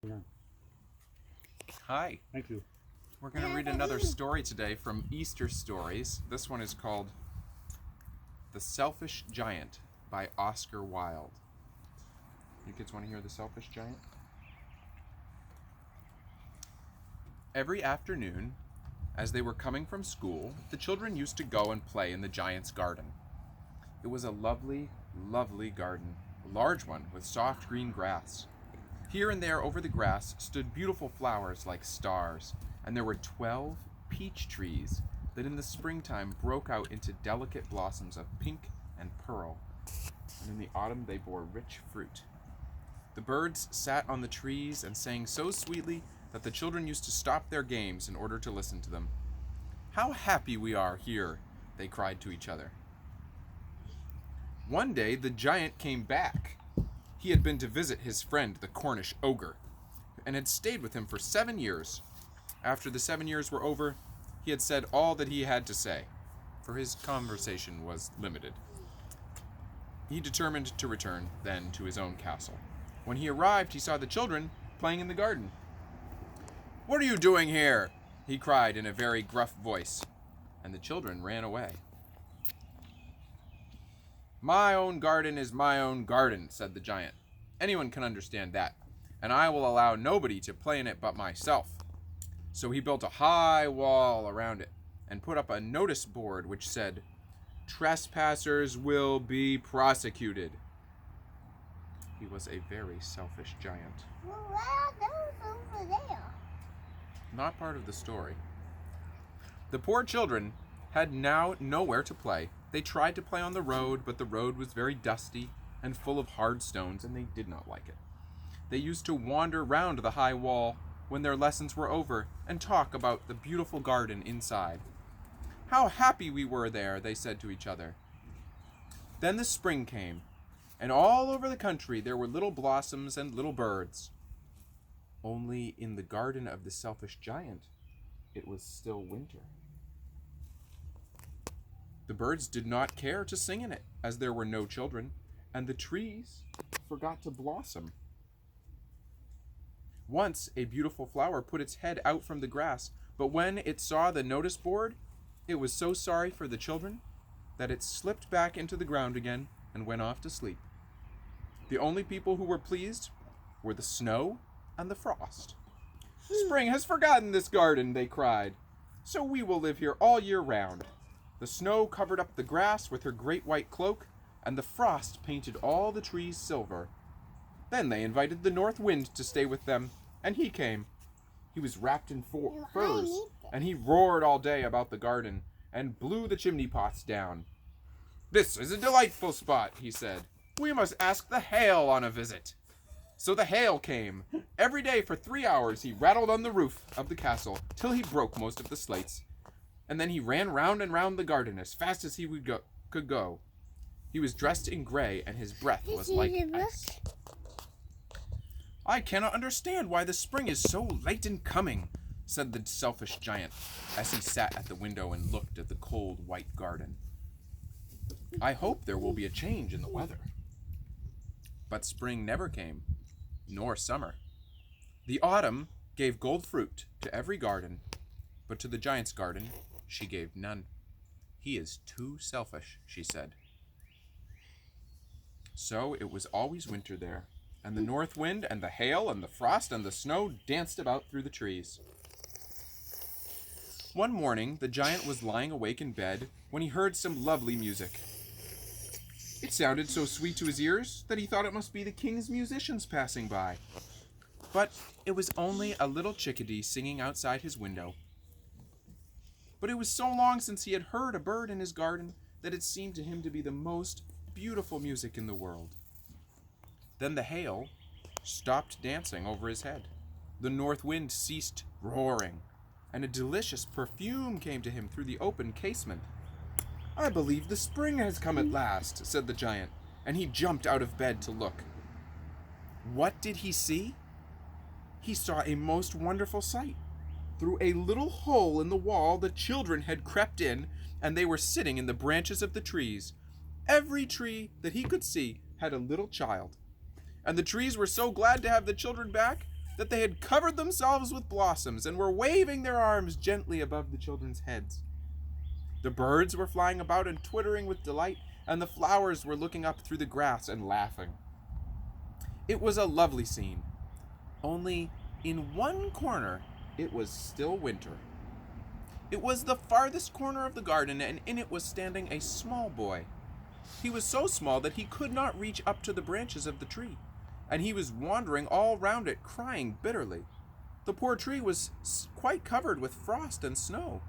Yeah, Hi. thank you. We're going to read another story today from Easter Stories. This one is called The Selfish Giant by Oscar Wilde. You kids want to hear The Selfish Giant? Every afternoon, as they were coming from school, the children used to go and play in the giant's garden. It was a lovely, lovely garden, a large one with soft green grass. Here and there over the grass stood beautiful flowers like stars, and there were 12 peach trees that in the springtime broke out into delicate blossoms of pink and pearl, and in the autumn they bore rich fruit. The birds sat on the trees and sang so sweetly that the children used to stop their games in order to listen to them. "How happy we are here," they cried to each other. One day the giant came back. He had been to visit his friend the Cornish ogre, and had stayed with him for 7 years. After the 7 years were over, he had said all that he had to say, for his conversation was limited. He determined to return then to his own castle. When he arrived, he saw the children playing in the garden. "What are you doing here?" he cried in a very gruff voice, and the children ran away. "My own garden is my own garden," said the giant. "Anyone can understand that, and I will allow nobody to play in it but myself." So he built a high wall around it and put up a notice board which said, "Trespassers will be prosecuted." He was a very selfish giant. Well, what are those over there? Not part of the story. The poor children had now nowhere to play. They tried to play on the road, but the road was very dusty and full of hard stones, and they did not like it. They used to wander round the high wall when their lessons were over and talk about the beautiful garden inside. "How happy we were there," they said to each other. Then the spring came, and all over the country there were little blossoms and little birds. Only in the garden of the selfish giant, it was still winter. The birds did not care to sing in it, as there were no children, and the trees forgot to blossom. Once a beautiful flower put its head out from the grass, but when it saw the notice board, it was so sorry for the children that it slipped back into the ground again and went off to sleep. The only people who were pleased were the snow and the frost. "Spring has forgotten this garden," they cried, "so we will live here all year round." The snow covered up the grass with her great white cloak, and the frost painted all the trees silver. Then they invited the north wind to stay with them, and he came. He was wrapped in furs, and he roared all day about the garden, and blew the chimney pots down. "This is a delightful spot," he said. "We must ask the hail on a visit." So the hail came. Every day for 3 hours he rattled on the roof of the castle till he broke most of the slates. And then he ran round and round the garden as fast as he could go. He was dressed in gray, and his breath was like ice. "I cannot understand why the spring is so late in coming," said the selfish giant, as he sat at the window and looked at the cold white garden. "I hope there will be a change in the weather." But spring never came, nor summer. The autumn gave gold fruit to every garden, but to the giant's garden she gave none. "He is too selfish," she said. So it was always winter there, and the north wind and the hail and the frost and the snow danced about through the trees. One morning the giant was lying awake in bed when he heard some lovely music. It sounded so sweet to his ears that he thought it must be the king's musicians passing by. But it was only a little chickadee singing outside his window. But it was so long since he had heard a bird in his garden that it seemed to him to be the most beautiful music in the world. Then the hail stopped dancing over his head. The north wind ceased roaring, and a delicious perfume came to him through the open casement. "I believe the spring has come at last," said the giant, and he jumped out of bed to look. What did he see? He saw a most wonderful sight. Through a little hole in the wall the children had crept in, and they were sitting in the branches of the trees. Every tree that he could see had a little child, and the trees were so glad to have the children back that they had covered themselves with blossoms and were waving their arms gently above the children's heads. The birds were flying about and twittering with delight, and the flowers were looking up through the grass and laughing. It was a lovely scene. Only in one corner it was still winter. It was the farthest corner of the garden, and in it was standing a small boy. He was so small that he could not reach up to the branches of the tree, and he was wandering all round it, crying bitterly. The poor tree was quite covered with frost and snow,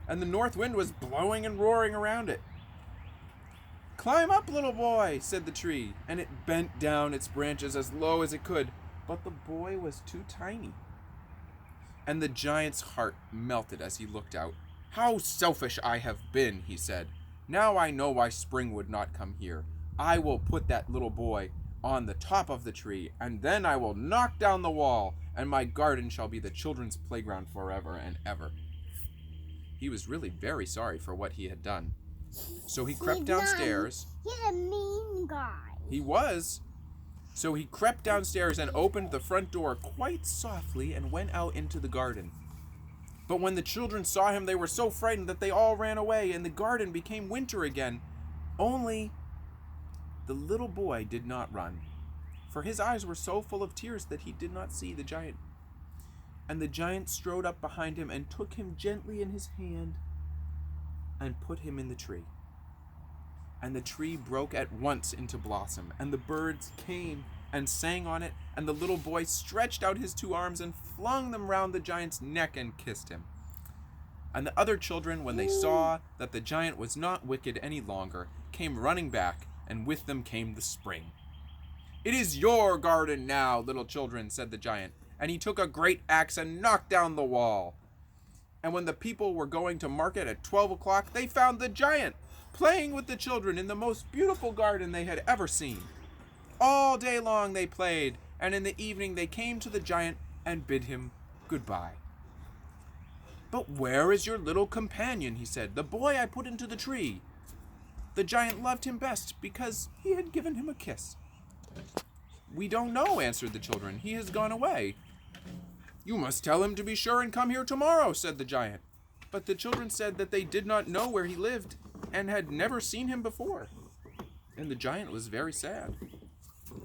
and the north wind was blowing and roaring around it. "Climb up, little boy," said the tree, and it bent down its branches as low as it could, but the boy was too tiny. And the giant's heart melted as he looked out. "How selfish I have been," he said. "Now I know why spring would not come here. I will put that little boy on the top of the tree, and then I will knock down the wall, and my garden shall be the children's playground forever and ever." He was really very sorry for what he had done. So he crept downstairs. He's a mean guy. He was. So he crept downstairs and opened the front door quite softly and went out into the garden. But when the children saw him, they were so frightened that they all ran away, and the garden became winter again. Only the little boy did not run, for his eyes were so full of tears that he did not see the giant. And the giant strode up behind him and took him gently in his hand and put him in the tree. And the tree broke at once into blossom, and the birds came and sang on it, and the little boy stretched out his two arms and flung them round the giant's neck and kissed him. And the other children, when they saw that the giant was not wicked any longer, came running back, and with them came the spring. "It is your garden now, little children," said the giant, and he took a great axe and knocked down the wall. And when the people were going to market at 12 o'clock, they found the giant playing with the children in the most beautiful garden they had ever seen. All day long they played, and in the evening they came to the giant and bid him goodbye. "But where is your little companion?" he said, "the boy I put into the tree." The giant loved him best because he had given him a kiss. "We don't know," answered the children. "He has gone away." "You must tell him to be sure and come here tomorrow," said the giant. But the children said that they did not know where he lived and had never seen him before. And the giant was very sad.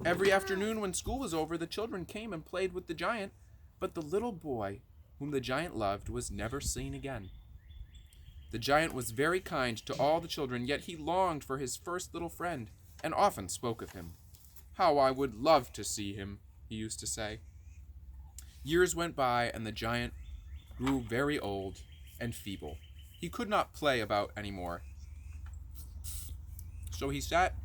Every afternoon when school was over, the children came and played with the giant, but the little boy whom the giant loved was never seen again. The giant was very kind to all the children, yet he longed for his first little friend and often spoke of him. "How I would love to see him," he used to say. Years went by, and the giant grew very old and feeble. He could not play about anymore. So he sat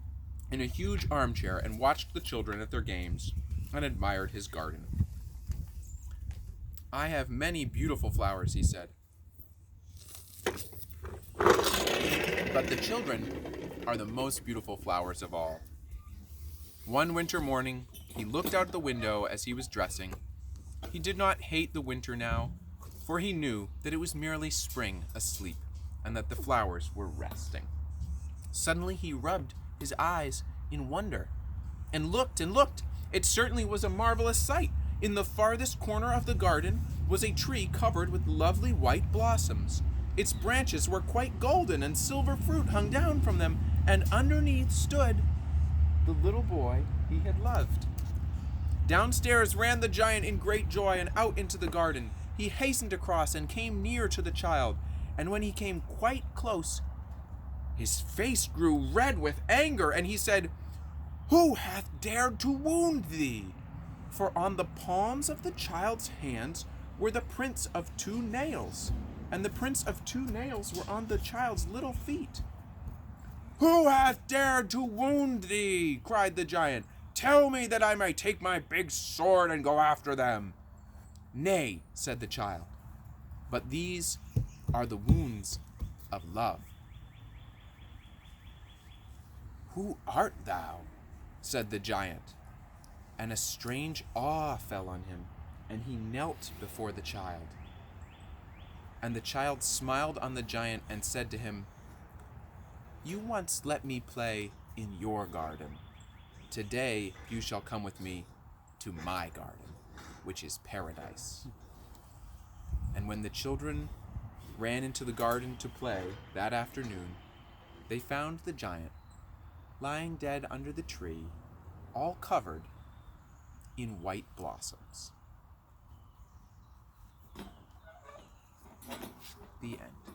in a huge armchair and watched the children at their games and admired his garden. "I have many beautiful flowers," he said. "But the children are the most beautiful flowers of all." One winter morning, he looked out the window as he was dressing. He did not hate the winter now, for he knew that it was merely spring asleep and that the flowers were resting. Suddenly he rubbed his eyes in wonder and looked and looked. It certainly was a marvelous sight. In the farthest corner of the garden was a tree covered with lovely white blossoms. Its branches were quite golden, and silver fruit hung down from them, and underneath stood the little boy he had loved. Downstairs ran the giant in great joy and out into the garden. He hastened across and came near to the child, and when he came quite close, his face grew red with anger, and he said, "Who hath dared to wound thee?" For on the palms of the child's hands were the prints of 2 nails, and the prints of 2 nails were on the child's little feet. "Who hath dared to wound thee?" cried the giant. "Tell me that I may take my big sword and go after them." "Nay," said the child, "but these are the wounds of love." "Who art thou?" said the giant, and a strange awe fell on him, and he knelt before the child. And the child smiled on the giant and said to him, "You once let me play in your garden. Today you shall come with me to my garden." which is paradise. And when the children ran into the garden to play that afternoon, they found the giant lying dead under the tree, all covered in white blossoms. The end.